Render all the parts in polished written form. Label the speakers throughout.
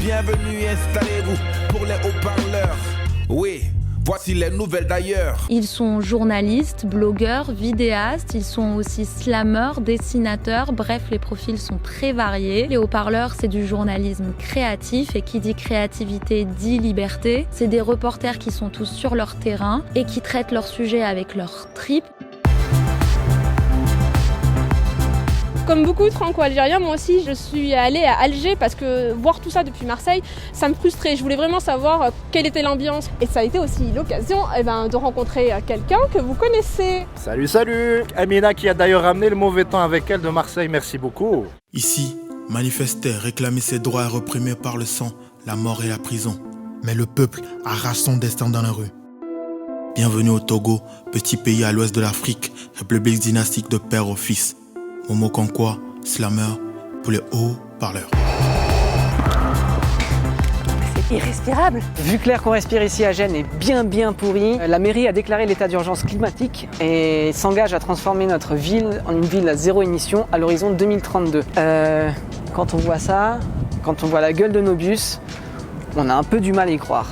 Speaker 1: Bienvenue, installez-vous pour les haut-parleurs. Oui, voici les nouvelles d'ailleurs.
Speaker 2: Ils sont journalistes, blogueurs, vidéastes, ils sont aussi slameurs, dessinateurs, bref, les profils sont très variés. Les haut-parleurs, c'est du journalisme créatif et qui dit créativité dit liberté. C'est des reporters qui sont tous sur leur terrain et qui traitent leurs sujets avec leur tripes.
Speaker 3: Comme beaucoup de Franco-Algériens, moi aussi je suis allée à Alger parce que voir tout ça depuis Marseille, ça me frustrait. Je voulais vraiment savoir quelle était l'ambiance. Et ça a été aussi l'occasion de rencontrer quelqu'un que vous connaissez.
Speaker 4: Salut Amina qui a d'ailleurs ramené le mauvais temps avec elle de Marseille, merci beaucoup.
Speaker 5: Ici, manifester, réclamer ses droits est réprimé par le sang, la mort et la prison. Mais le peuple arrache son destin dans la rue. Bienvenue au Togo, petit pays à l'ouest de l'Afrique, république dynastique de père au fils. Momo Kankwa, slammer pour les hauts-parleurs.
Speaker 6: C'est irrespirable. Vu que l'air qu'on respire ici à Gênes est bien pourri, la mairie a déclaré l'état d'urgence climatique et s'engage à transformer notre ville en une ville à zéro émission à l'horizon 2032. Quand on voit ça, quand on voit la gueule de nos bus, on a un peu du mal à y croire.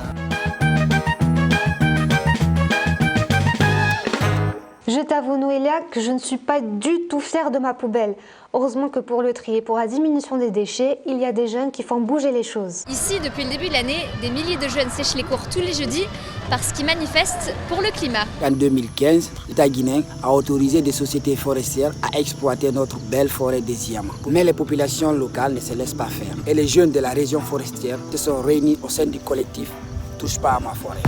Speaker 7: Je t'avoue, Noélia, que je ne suis pas du tout fière de ma poubelle. Heureusement que pour le tri et pour la diminution des déchets, il y a des jeunes qui font bouger les choses.
Speaker 8: Ici, depuis le début de l'année, des milliers de jeunes sèchent les cours tous les jeudis parce qu'ils manifestent pour le climat.
Speaker 9: En 2015, l'État guinéen a autorisé des sociétés forestières à exploiter notre belle forêt des Iama. Mais les populations locales ne se laissent pas faire. Et les jeunes de la région forestière se sont réunis au sein du collectif Touche pas à ma forêt.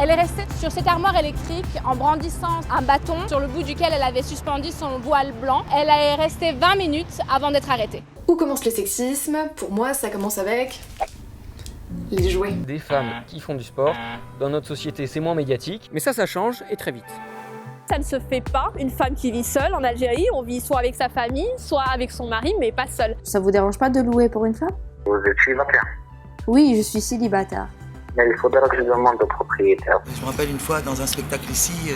Speaker 3: Elle est restée sur cette armoire électrique en brandissant un bâton sur le bout duquel elle avait suspendu son voile blanc. Elle est restée 20 minutes avant d'être arrêtée.
Speaker 10: Où commence le sexisme? Pour moi, ça commence avec les jouets.
Speaker 11: Des femmes qui font du sport, dans notre société c'est moins médiatique, mais ça change et très vite.
Speaker 3: Ça ne se fait pas, une femme qui vit seule en Algérie, on vit soit avec sa famille, soit avec son mari, mais pas seule.
Speaker 12: Ça vous dérange pas de louer pour une femme?
Speaker 13: Vous êtes célibataire?
Speaker 12: Oui, je suis célibataire.
Speaker 13: Mais il faudra que je demande au propriétaire.
Speaker 14: Je me rappelle une fois dans un spectacle ici,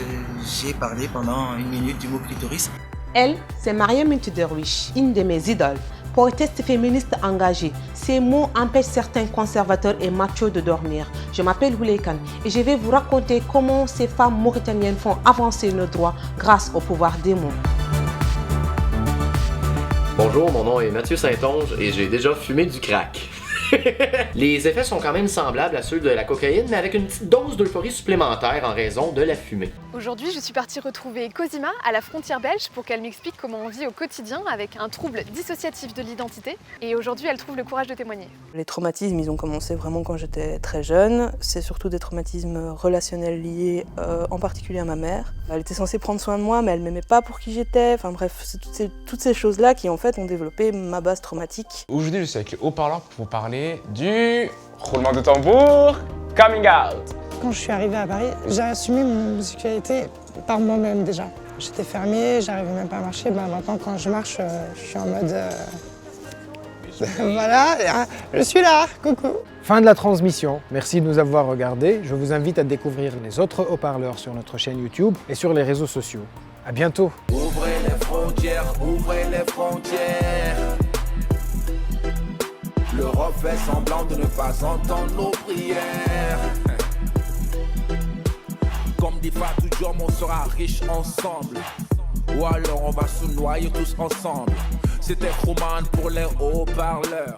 Speaker 14: j'ai parlé pendant 1 minute du mot clitoris.
Speaker 15: Elle, c'est Mariam Derwish, une de mes idoles. Poétesse féministe engagée. Ces mots empêchent certains conservateurs et machos de dormir. Je m'appelle Houleikan et je vais vous raconter comment ces femmes mauritaniennes font avancer nos droits grâce au pouvoir des mots.
Speaker 16: Bonjour, mon nom est Mathieu Saint-Onge et j'ai déjà fumé du crack. Les effets sont quand même semblables à ceux de la cocaïne, mais avec une petite dose d'euphorie supplémentaire en raison de la fumée.
Speaker 10: Aujourd'hui, je suis partie retrouver Cosima à la frontière belge pour qu'elle m'explique comment on vit au quotidien avec un trouble dissociatif de l'identité. Et aujourd'hui, elle trouve le courage de témoigner.
Speaker 17: Les traumatismes, ils ont commencé vraiment quand j'étais très jeune. C'est surtout des traumatismes relationnels liés en particulier à ma mère. Elle était censée prendre soin de moi, mais elle m'aimait pas pour qui j'étais. Enfin bref, c'est toutes ces choses-là qui en fait ont développé ma base traumatique.
Speaker 18: Aujourd'hui, je suis avec les haut-parleurs pour vous parler du roulement de tambour, coming out.
Speaker 19: Quand je suis arrivée à Paris, j'ai assumé mon homosexualité par moi-même déjà. J'étais fermée, j'arrivais même pas à marcher. Maintenant, quand je marche, je suis en mode... voilà, je suis là, coucou.
Speaker 20: Fin de la transmission, merci de nous avoir regardés. Je vous invite à découvrir les autres haut-parleurs sur notre chaîne YouTube et sur les réseaux sociaux. À bientôt.
Speaker 1: Ouvrez les frontières, ouvrez les frontières. L'Europe fait semblant de ne pas entendre nos prières. Comme dit Fatou Diom, on sera riche ensemble. Ou alors on va se noyer tous ensemble. C'était Froman pour les haut-parleurs.